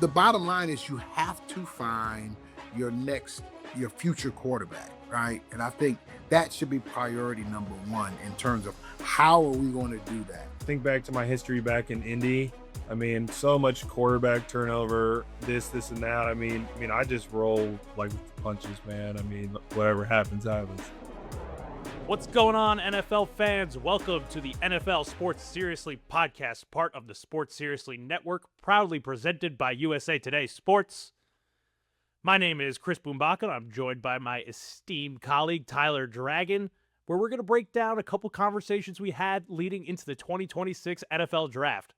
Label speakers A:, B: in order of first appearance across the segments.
A: the bottom line is you have to find your your future quarterback, right? And I think that should be priority number one in terms of how are we going to do that.
B: Think back to my history back in Indy. I mean, so much quarterback turnover, this, and that. I just roll like with the punches, man. I mean, whatever happens, happens.
C: What's going on, NFL fans? Welcome to the NFL Sports Seriously podcast, part of the Sports Seriously Network, proudly presented by USA Today Sports. My name is Chris Boombaka, and I'm joined by my esteemed colleague, Tyler Dragon, where we're going to break down a couple conversations we had leading into the 2026 NFL Draft.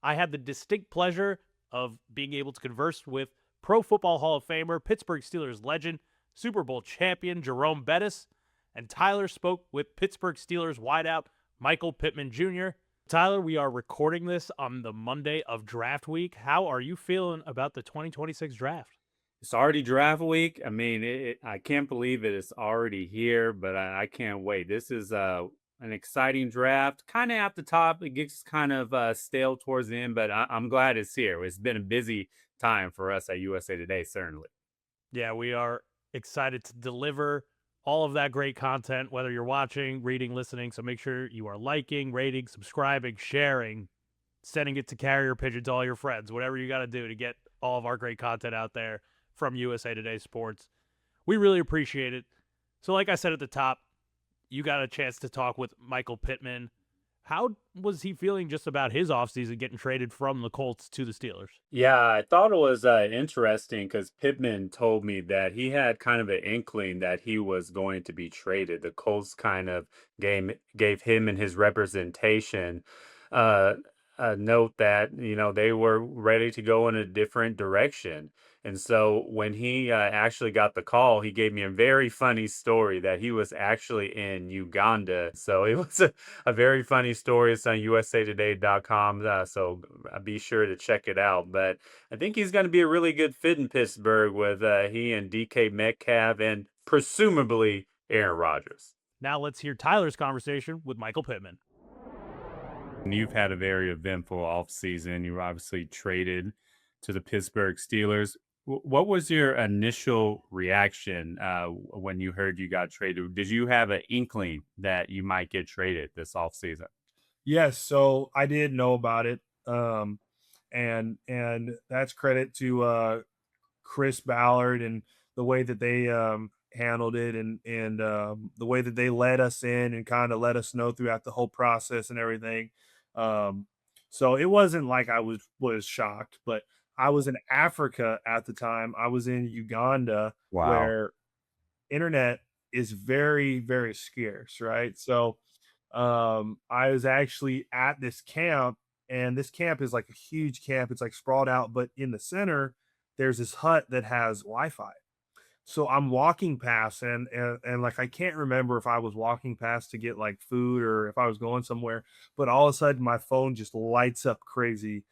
C: I had the distinct pleasure of being able to converse with Pro Football Hall of Famer, Pittsburgh Steelers legend, Super Bowl champion Jerome Bettis, and Tyler spoke with Pittsburgh Steelers wideout Michael Pittman Jr. Tyler, we are recording this on the Monday of draft week. How are you feeling about the 2026 draft?
D: It's already draft week. I mean, I can't believe it's already here, but I can't wait. This is an exciting draft. Kind of at the top, it gets kind of stale towards the end, but I'm glad it's here. It's been a busy time for us at USA Today, certainly.
C: Yeah, we are excited to deliver all of that great content, whether you're watching, reading, listening. So make sure you are liking, rating, subscribing, sharing, sending it to carrier pigeon to all your friends, whatever you got to do to get all of our great content out there from USA Today Sports. We really appreciate it. So like I said at the top, you got a chance to talk with Michael Pittman. How was he feeling just about his offseason getting traded from the Colts to the Steelers?
D: Yeah, I thought it was interesting because Pittman told me that he had kind of an inkling that he was going to be traded. The Colts kind of gave him and his representation a note that, they were ready to go in a different direction. And so when he actually got the call, he gave me a very funny story that he was actually in Uganda. So it was a very funny story. It's on usatoday.com. So be sure to check it out. But I think he's going to be a really good fit in Pittsburgh with he and DK Metcalf and presumably Aaron Rodgers.
C: Now let's hear Tyler's conversation with Michael Pittman.
D: You've had a very eventful offseason. You were obviously traded to the Pittsburgh Steelers. What was your initial reaction when you heard you got traded? Did you have an inkling that you might get traded this offseason?
B: Yes, so I did know about it, and that's credit to Chris Ballard and the way that they handled it, and the way that they let us in and kind of let us know throughout the whole process and everything. So it wasn't like I was shocked, but I was in Africa at the time. I was in Uganda,
D: Wow.
B: where internet is very, very scarce, right? So I was actually at this camp, and this camp is like a huge camp. It's like sprawled out, but in the center, there's this hut that has Wi-Fi. So I'm walking past, and like I can't remember if I was walking past to get like food or if I was going somewhere, but all of a sudden my phone just lights up crazy.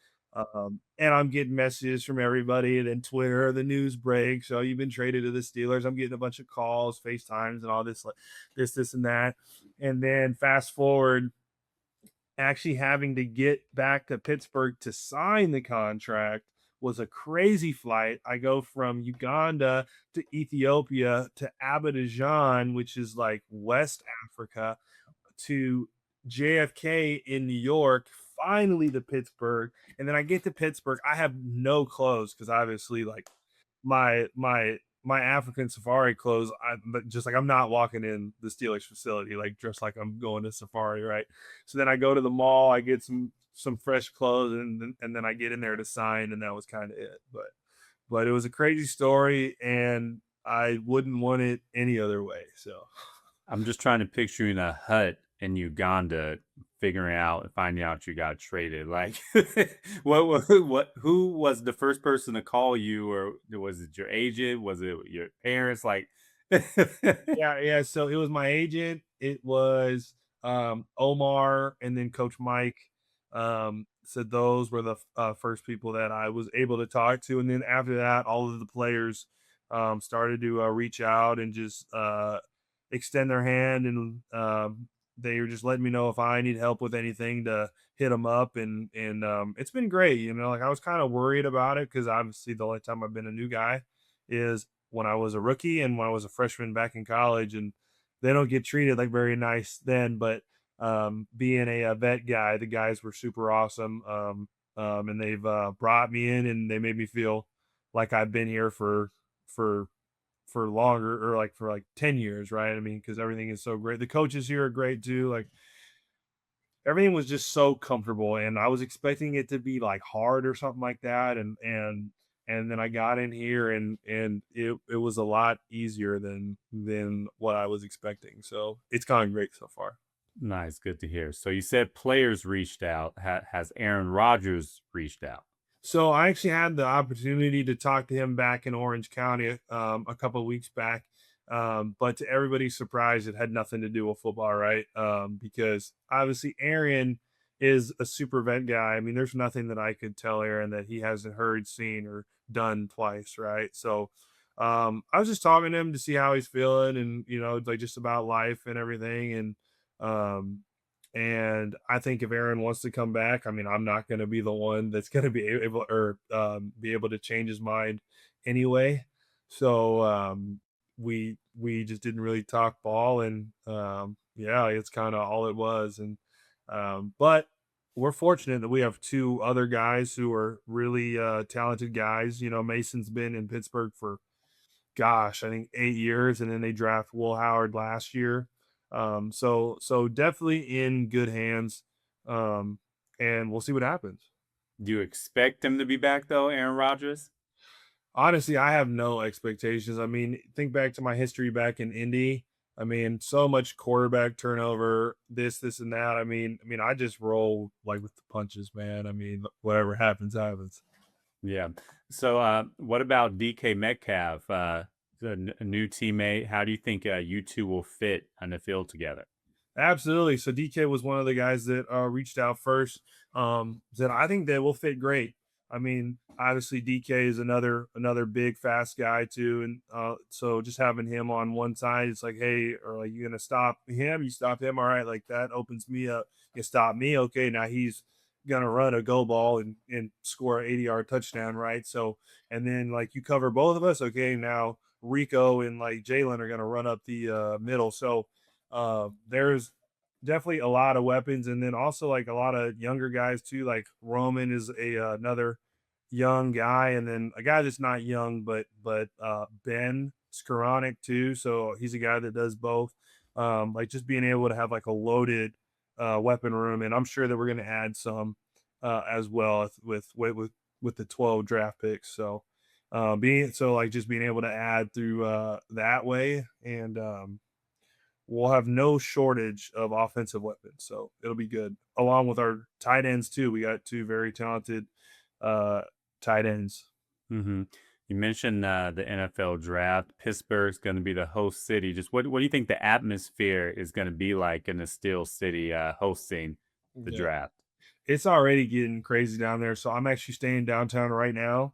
B: And I'm getting messages from everybody, and then Twitter, the news breaks. So you've been traded to the Steelers. I'm getting a bunch of calls, FaceTimes, and all this, like this, and that. And then fast forward, actually having to get back to Pittsburgh to sign the contract was a crazy flight. I go from Uganda to Ethiopia to Abidjan, which is like West Africa, to JFK in New York, finally to Pittsburgh. And then I get to Pittsburgh. I have no clothes because obviously like my African safari clothes, I'm not walking in the Steelers facility like dressed like I'm going to safari, right? So then I go to the mall, I get some fresh clothes, and then I get in there to sign, and that was kind of it. But it was a crazy story, and I wouldn't want it any other way. So
D: I'm just trying to picture you in a hut in Uganda, finding out you got traded. Like, who was the first person to call you, or was it your agent? Was it your parents? Like,
B: yeah. So it was my agent. It was Omar, and then Coach Mike. Said those were the first people that I was able to talk to, and then after that, all of the players started to reach out and just extend their hand and they were just letting me know if I need help with anything to hit them up, and it's been great. Like I was kind of worried about it because obviously the only time I've been a new guy is when I was a rookie and when I was a freshman back in college, and they don't get treated like very nice then. But being a vet guy, the guys were super awesome, and they've brought me in and they made me feel like I've been here for longer, or like for like 10 years, right? I mean, because everything is so great. The coaches here are great too. Like everything was just so comfortable, and I was expecting it to be like hard or something like that. And then I got in here, and it was a lot easier than what I was expecting. So it's gone great so far.
D: Nice, good to hear. So you said players reached out. Has Aaron Rodgers reached out?
B: So I actually had the opportunity to talk to him back in Orange County a couple of weeks back. But to everybody's surprise, it had nothing to do with football, right? Because obviously Aaron is a super vet guy. I mean, there's nothing that I could tell Aaron that he hasn't heard, seen, or done twice, right? So I was just talking to him to see how he's feeling, and like just about life and everything. Um, and I think if Aaron wants to come back, I mean, I'm not going to be the one that's going to be able to change his mind anyway. So we just didn't really talk ball, and yeah, it's kind of all it was. And but we're fortunate that we have two other guys who are really talented guys. Mason's been in Pittsburgh for, gosh, I think 8 years, and then they draft Will Howard last year. So definitely in good hands. And we'll see what happens.
D: Do you expect him to be back though, Aaron Rodgers?
B: Honestly, I have no expectations. I mean, think back to my history back in Indy. I mean, so much quarterback turnover, this, and that. I mean, I just roll like with the punches, man. I mean, whatever happens, happens.
D: Yeah. So what about DK Metcalf, a new teammate? How do you think you two will fit on the field together?
B: Absolutely. So DK was one of the guys that reached out first. Said I think they will fit great. I mean, obviously DK is another big fast guy too, and so just having him on one side, it's like, hey, or like, you gonna stop him? You stop him, all right? Like that opens me up. You stop me, okay? Now he's gonna run a go ball and score an 80-yard touchdown, right? So, and then like you cover both of us, okay? Now Rico and like Jalen are gonna run up the middle. So there's definitely a lot of weapons, and then also like a lot of younger guys too. Like Roman is another young guy, and then a guy that's not young, but Ben Skoranek too. So he's a guy that does both. Like just being able to have like a loaded weapon room, and I'm sure that we're going to add some as well with the 12 draft picks. So just being able to add through that way, and we'll have no shortage of offensive weapons. So it'll be good. Along with our tight ends too. We got two very talented tight ends.
D: Mm-hmm. You mentioned the NFL draft. Pittsburgh's going to be the host city. Just what do you think the atmosphere is going to be like in the Steel City hosting the draft?
B: It's already getting crazy down there. So I'm actually staying downtown right now.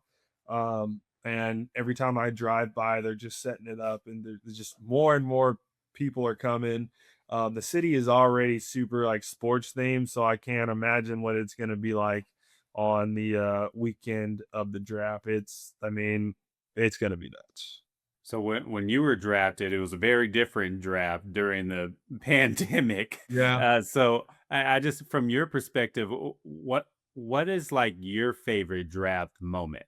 B: And every time I drive by, they're just setting it up, and there's just more and more people are coming. The city is already super like sports themed, so I can't imagine what it's going to be like on the weekend of the draft. It's going to be nuts.
D: So when you were drafted, it was a very different draft during the pandemic.
B: Yeah.
D: So I just, from your perspective, what is like your favorite draft moment?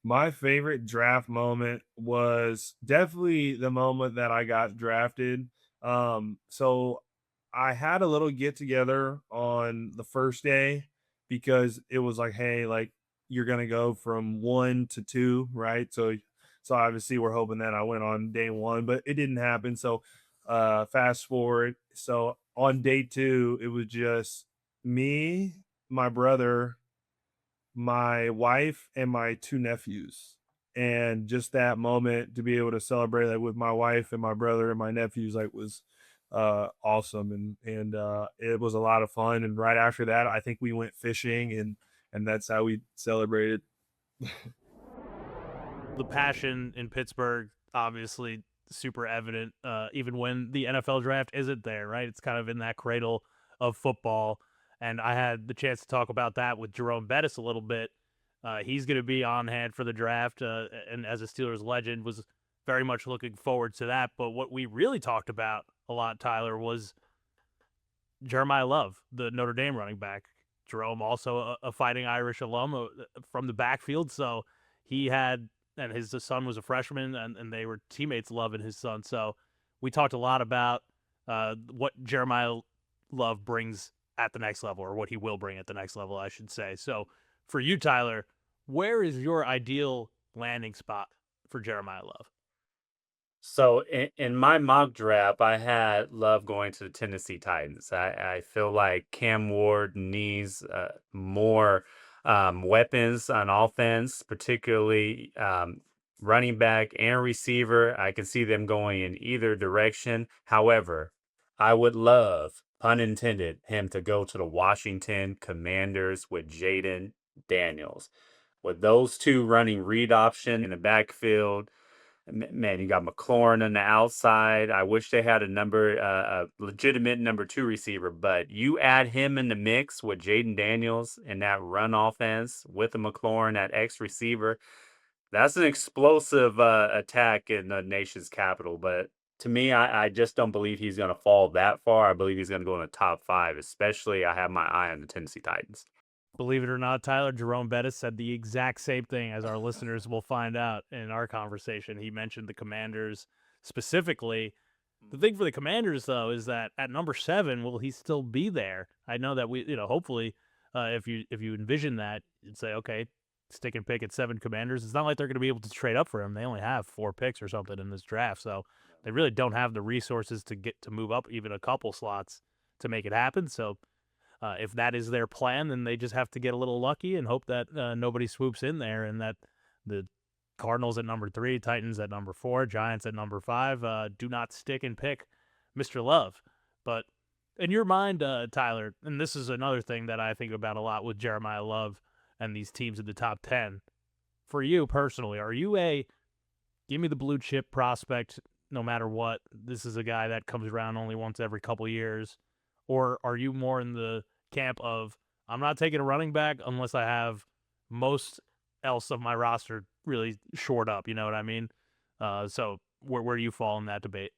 B: My favorite draft moment was definitely the moment that I got drafted. So I had a little get together on the first day because it was like, hey, like you're gonna go from 1 to 2, right? So obviously we're hoping that I went on day 1, but it didn't happen. So fast forward. So on day 2, it was just me, my brother, my wife, and my 2 nephews. And just that moment to be able to celebrate that with my wife and my brother and my nephews, like, was awesome. And it was a lot of fun. And right after that, I think we went fishing, and that's how we celebrated.
C: The passion in Pittsburgh, obviously super evident, even when the NFL draft isn't there, right? It's kind of in that cradle of football. And I had the chance to talk about that with Jerome Bettis a little bit. He's going to be on hand for the draft, and as a Steelers legend, was very much looking forward to that. But what we really talked about a lot, Tyler, was Jeremiyah Love, the Notre Dame running back. Jerome, also a Fighting Irish alum from the backfield, so he had, and his son was a freshman, and they were teammates, Love and his son. So we talked a lot about what Jeremiyah Love brings at the next level, or what he will bring at the next level, I should say. So for you, Tyler, where is your ideal landing spot for Jeremiyah Love?
D: So in my mock draft, I had Love going to the Tennessee Titans. I feel like Cam Ward needs more weapons on offense, particularly running back and receiver. I can see them going in either direction. However, I would love, pun intended, him to go to the Washington Commanders with Jaden Daniels. With those two running read option in the backfield, man, you got McLaurin on the outside. I wish they had a legitimate number 2 receiver, but you add him in the mix with Jaden Daniels and that run offense with the McLaurin at X receiver. That's an explosive attack in the nation's capital. But to me, I just don't believe he's going to fall that far. I believe he's going to go in the top 5, especially I have my eye on the Tennessee Titans.
C: Believe it or not, Tyler, Jerome Bettis said the exact same thing, as our listeners will find out in our conversation. He mentioned the Commanders specifically. The thing for the Commanders, though, is that at number 7, will he still be there? I know that hopefully, if you envision that, you'd say, okay, stick and pick at 7 Commanders. It's not like they're going to be able to trade up for him. They only have 4 picks or something in this draft, so they really don't have the resources to move up even a couple slots to make it happen. So if that is their plan, then they just have to get a little lucky and hope that nobody swoops in there, and that the Cardinals at number 3, Titans at number 4, Giants at number 5 do not stick and pick Mr. Love. But in your mind, Tyler, and this is another thing that I think about a lot with Jeremiyah Love and these teams in the top 10, for you personally, are you a give me the blue chip prospect no matter what? This is a guy that comes around only once every couple years. Or are you more in the camp of, I'm not taking a running back unless I have most else of my roster really shored up? You know what I mean? So where do you fall in that debate?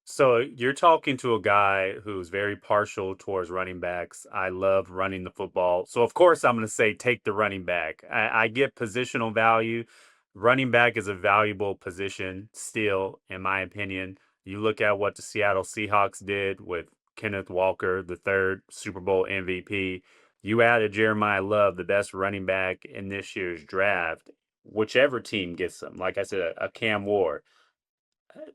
D: So you're talking to a guy who's very partial towards running backs. I love running the football. So of course I'm going to say take the running back. I get positional value. Running back is a valuable position still, in my opinion. You look at what the Seattle Seahawks did with Kenneth Walker, the 3rd Super Bowl MVP. You added Jeremiyah Love, the best running back in this year's draft. Whichever team gets them, like I said, a Cam Ward.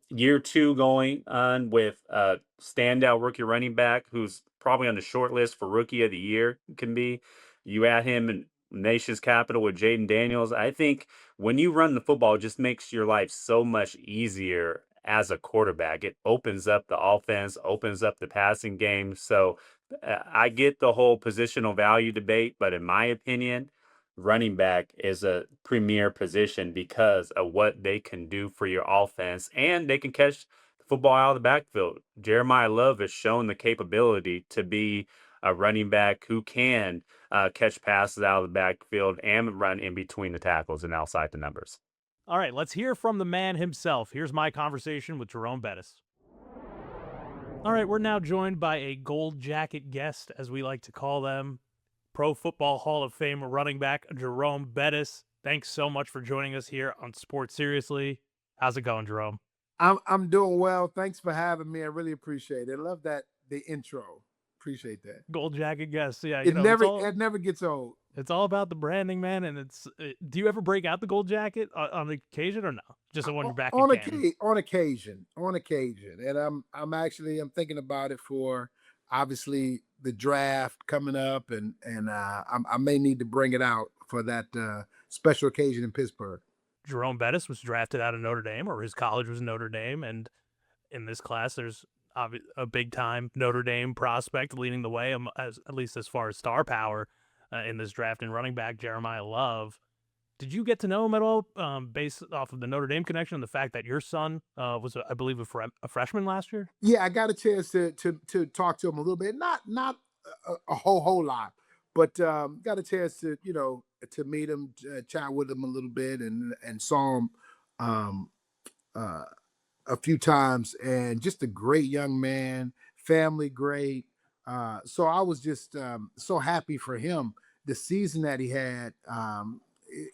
D: Year 2 going on with a standout rookie running back who's probably on the short list for Rookie of the Year can be. You add him in nation's capital with Jaden Daniels. I think when you run the football, it just makes your life so much easier as a quarterback. It opens up the offense, opens up the passing game. So I get the whole positional value debate, but in my opinion, running back is a premier position because of what they can do for your offense, and they can catch the football out of the backfield. Jeremiyah Love has shown the capability to be a running back who can catch passes out of the backfield and run in between the tackles and outside the numbers.
C: All right, let's hear from the man himself. Here's my conversation with Jerome Bettis. All right, we're now joined by a gold jacket guest, as we like to call them, Pro Football Hall of Fame running back Jerome Bettis. Thanks so much for joining us here on Sports Seriously. How's it going, Jerome?
A: I'm doing well. Thanks for having me. I really appreciate it. I love the intro. Appreciate that.
C: Gold jacket guest. Yeah,
A: It never gets old.
C: It's all about the branding, man. And do you ever break out the gold jacket on occasion or no? Just when you're back
A: on
C: occasion.
A: On occasion. And I'm thinking about it for obviously the draft coming up, and I may need to bring it out for that special occasion in Pittsburgh.
C: Jerome Bettis was drafted out of Notre Dame, or his college was Notre Dame, and in this class, there's a big-time Notre Dame prospect leading the way, at least as far as star power in this draft, in running back Jeremiyah Love. Did you get to know him at all, based off of the Notre Dame connection and the fact that your son was, I believe, a freshman last year?
A: Yeah, I got a chance to talk to him a little bit, not a whole lot, but got a chance to to meet him, chat with him a little bit, and saw him um, uh, a few times, and just a great young man, family great. So I was just so happy for him. The season that he had,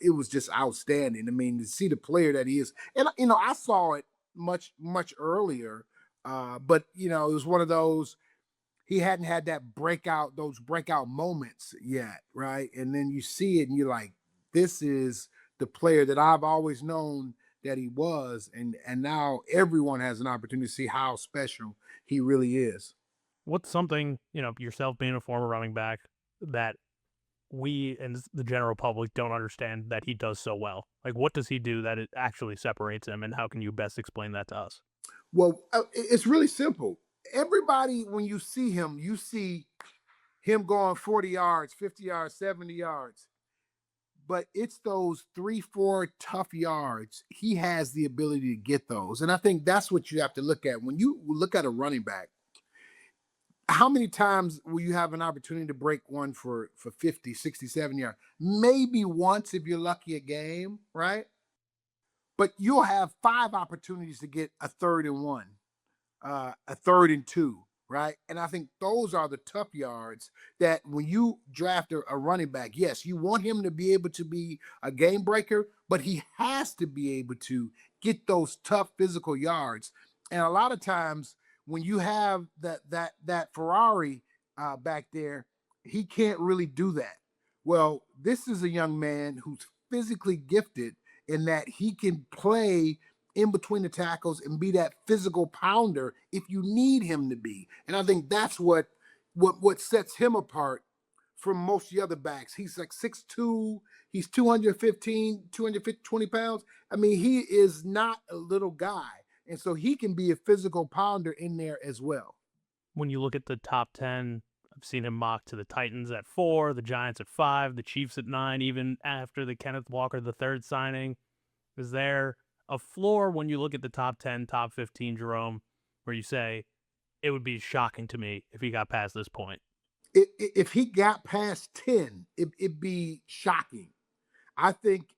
A: it was just outstanding. I mean, to see the player that he is, and I saw it much earlier, but it was one of those, he hadn't had those breakout moments yet, right? And then you see it, and you're like, this is the player that I've always known that he was, and now everyone has an opportunity to see how special he really is.
C: What's something, yourself being a former running back, that we and the general public don't understand that he does so well? Like, what does he do that it actually separates him, and how can you best explain that to us?
A: Well, it's really simple. Everybody, when you see him going 40 yards, 50 yards, 70 yards, but it's those 3, 4 tough yards. He has the ability to get those. And I think that's what you have to look at. When you look at a running back, how many times will you have an opportunity to break one for 50, 67 yards? Maybe once if you're lucky a game, right? But you'll have 5 opportunities to get a 3rd and 1, a 3rd and 2, right? And I think those are the tough yards that when you draft a running back, yes, you want him to be able to be a game breaker, but he has to be able to get those tough physical yards. And a lot of times when you have that Ferrari back there, he can't really do that. Well, this is a young man who's physically gifted in that he can play in between the tackles and be that physical pounder if you need him to be. And I think that's what sets him apart from most of the other backs. He's like 6'2", he's 215, 220 pounds. I mean, he is not a little guy. And so he can be a physical pounder in there as well.
C: When you look at the top 10, I've seen him mocked to the Titans at 4, the Giants at 5, the Chiefs at 9, even after the Kenneth Walker the third signing. Is there a floor when you look at the top 10, top 15, Jerome, where you say it would be shocking to me if he got past this point?
A: If he got past 10, it'd be shocking. I think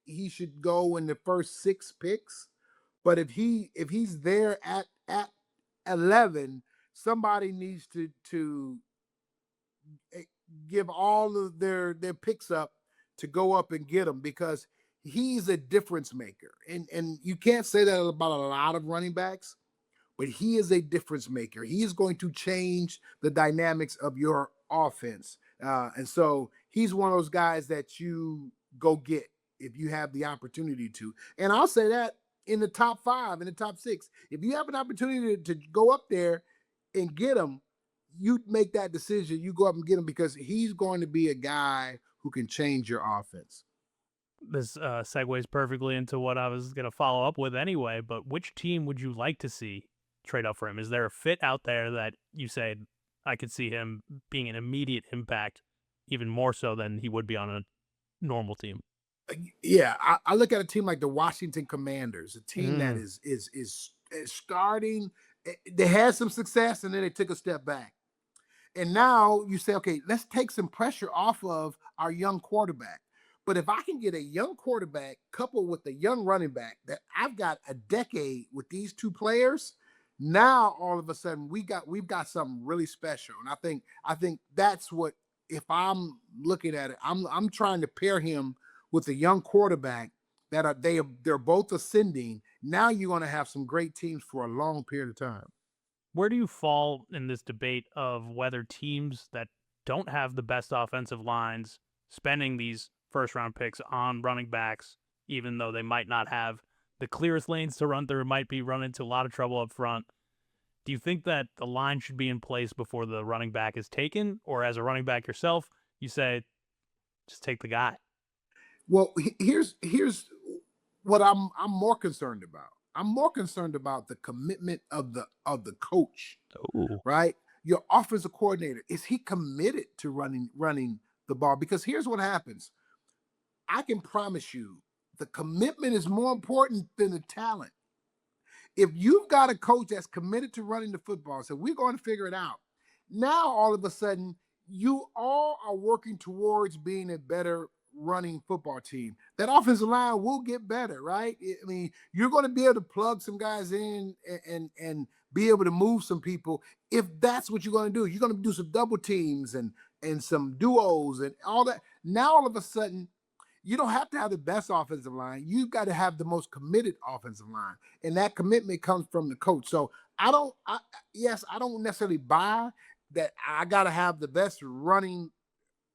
A: he should go in the first 6 picks. But if he's there at 11, somebody needs to give all of their picks up to go up and get him, because he's a difference maker. And you can't say that about a lot of running backs, but he is a difference maker. He is going to change the dynamics of your offense. And so he's one of those guys that you go get if you have the opportunity to. And I'll say that in the top 5, in the top 6, if you have an opportunity to go up there and get him, you make that decision. You go up and get him, because he's going to be a guy who can change your offense.
C: This segues perfectly into what I was going to follow up with anyway, but which team would you like to see trade up for him? Is there a fit out there that you say, I could see him being an immediate impact, even more so than he would be on a normal team?
A: Yeah, I look at a team like the Washington Commanders, a team that is starting. They had some success, and then they took a step back. And now you say, okay, let's take some pressure off of our young quarterback. But if I can get a young quarterback coupled with a young running back, that I've got a decade with these 2 players, now all of a sudden we've got something really special. And I think that's what, if I'm looking at it, I'm trying to pair him with a young quarterback they're both ascending. Now you're going to have some great teams for a long period of time.
C: Where do you fall in this debate of whether teams that don't have the best offensive lines spending these first-round picks on running backs, even though they might not have the clearest lanes to run through, might be running into a lot of trouble up front? Do you think that the line should be in place before the running back is taken? Or as a running back yourself, you say, just take the guy?
A: Well, here's what I'm more concerned about. I'm more concerned about the commitment of the coach,
C: Ooh.
A: right? Your offensive coordinator, is he committed to running the ball? Because here's what happens. I can promise you the commitment is more important than the talent. If you've got a coach that's committed to running the football, so we're going to figure it out. Now, all of a sudden, you all are working towards being a better running football team. That offensive line will get better, right? I mean, you're going to be able to plug some guys in and be able to move some people if that's what you're going to do. You're going to do some double teams and some duos and all that. Now, all of a sudden, you don't have to have the best offensive line. You've got to have the most committed offensive line, and that commitment comes from the coach. So yes, I don't necessarily buy that I got to have the best running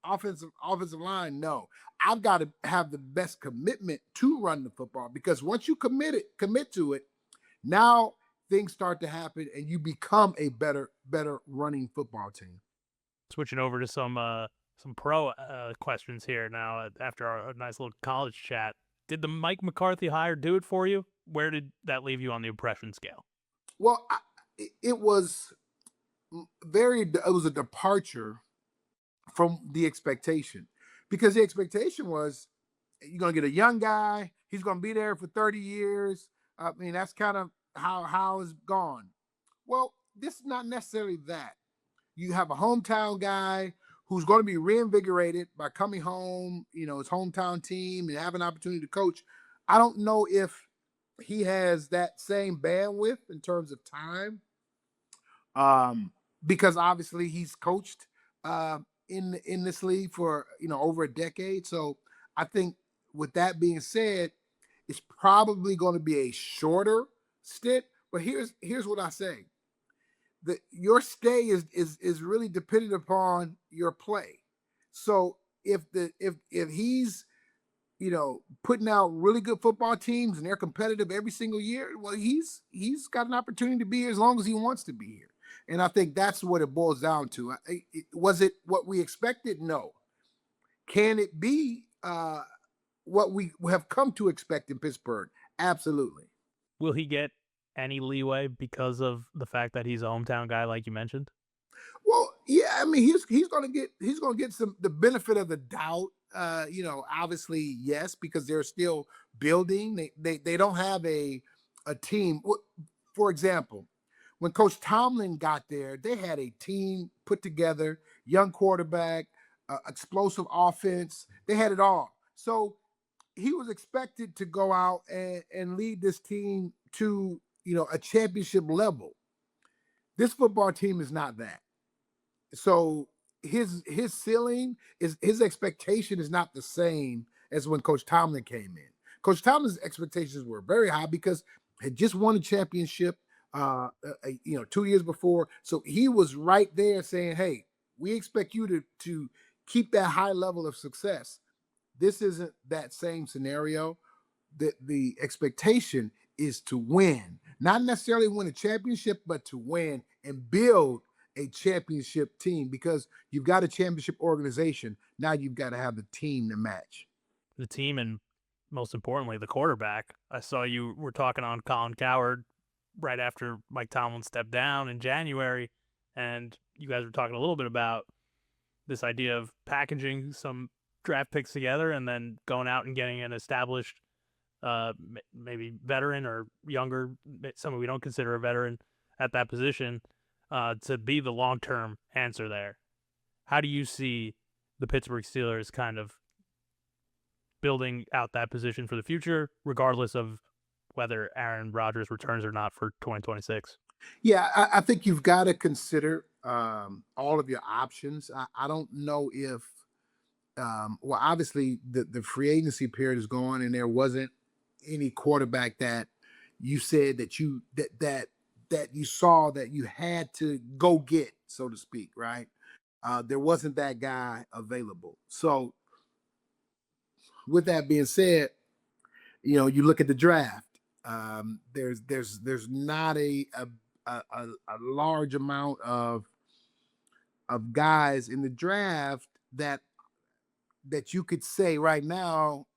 A: offensive line. No, I've got to have the best commitment to run the football, because once you commit to it, now things start to happen and you become a better running football team.
C: Switching over to some pro questions here now after our nice little college chat. Did the Mike McCarthy hire do it for you? Where did that leave you on the impression scale?
A: Well, it was a departure from the expectation, because the expectation was you're going to get a young guy. He's going to be there for 30 years. I mean, that's kind of how it's gone. Well, this is not necessarily that. You have a hometown guy who's going to be reinvigorated by coming home, his hometown team, and have an opportunity to coach. I don't know if he has that same bandwidth in terms of time, because obviously he's coached in this league for over a decade. So I think, with that being said, it's probably going to be a shorter stint. But here's what I say: your stay is really dependent upon your play. So if he's putting out really good football teams and they're competitive every single year, well, he's got an opportunity to be here as long as he wants to be here. And I think that's what it boils down to. Was it what we expected? No. Can it be what we have come to expect in Pittsburgh? Absolutely.
C: Will he get any leeway because of the fact that he's a hometown guy, like you mentioned?
A: Well, yeah, I mean, he's going to get the benefit of the doubt. Obviously, yes, because they're still building. They don't have a team. For example, when Coach Tomlin got there, they had a team put together, young quarterback, explosive offense. They had it all. So he was expected to go out and lead this team to a championship level. This football team is not that. So his ceiling is, his expectation is not the same as when Coach Tomlin came in. Coach Tomlin's expectations were very high because he had just won a championship 2 years before. So he was right there saying, hey, we expect you to keep that high level of success. This isn't that same scenario. The expectation is to win, not necessarily win a championship, but to win and build a championship team, because you've got a championship organization. Now you've got to have the team to match.
C: The team, and most importantly, the quarterback. I saw you were talking on Colin Cowherd right after Mike Tomlin stepped down in January, and you guys were talking a little bit about this idea of packaging some draft picks together and then going out and getting an established maybe veteran or younger, someone we don't consider a veteran at that position, to be the long-term answer there. How do you see the Pittsburgh Steelers kind of building out that position for the future, regardless of whether Aaron Rodgers returns or not for 2026?
A: Yeah, I think you've got to consider all of your options. I don't know if, well, obviously the free agency period is gone, and there wasn't any quarterback that you said that you saw that you had to go get, so to speak, right? There wasn't that guy available. So with that being said, you look at the draft. There's not a large amount of guys in the draft that you could say right now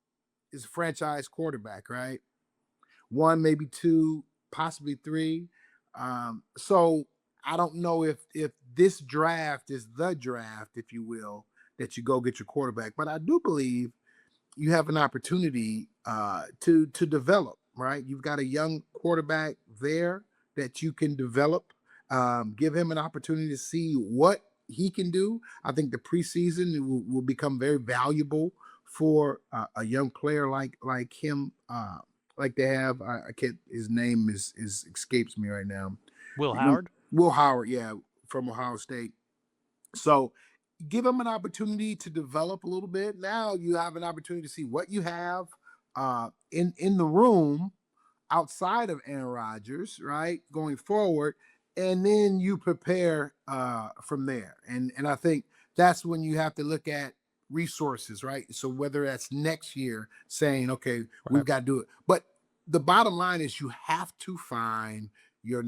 A: is a franchise quarterback, right? One, maybe two, possibly three. So I don't know if this draft is the draft, if you will, that you go get your quarterback. But I do believe, you have an opportunity to develop. Right, you've got a young quarterback there that you can develop. Give him an opportunity to see what he can do. I think the preseason will become very valuable for a young player like him. Like they have, I can't. His name is escapes me right now.
C: Will
A: You know,
C: Howard?
A: Will Howard, yeah, from Ohio State. So give them an opportunity to develop a little bit. Now you have an opportunity to see what you have in the room outside of Aaron Rodgers, right? Going forward, and then you prepare from there. And I think that's when you have to look at resources, right? So whether that's next year saying, okay, we've
C: Right.
A: got to do it. But the bottom line is you have to find your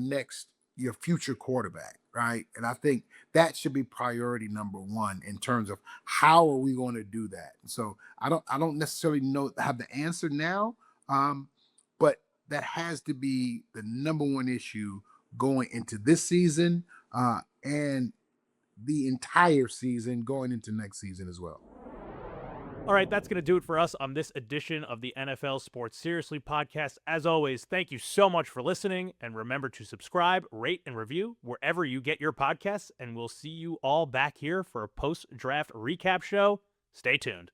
A: future quarterback, right? And I think that should be priority number one in terms of how are we going to do that. So I don't necessarily have the answer now. But that has to be the number one issue going into this season and the entire season going into next season as well.
C: All right, that's going to do it for us on this edition of the NFL Sports Seriously podcast. As always, thank you so much for listening. And remember to subscribe, rate, and review wherever you get your podcasts. And we'll see you all back here for a post-draft recap show. Stay tuned.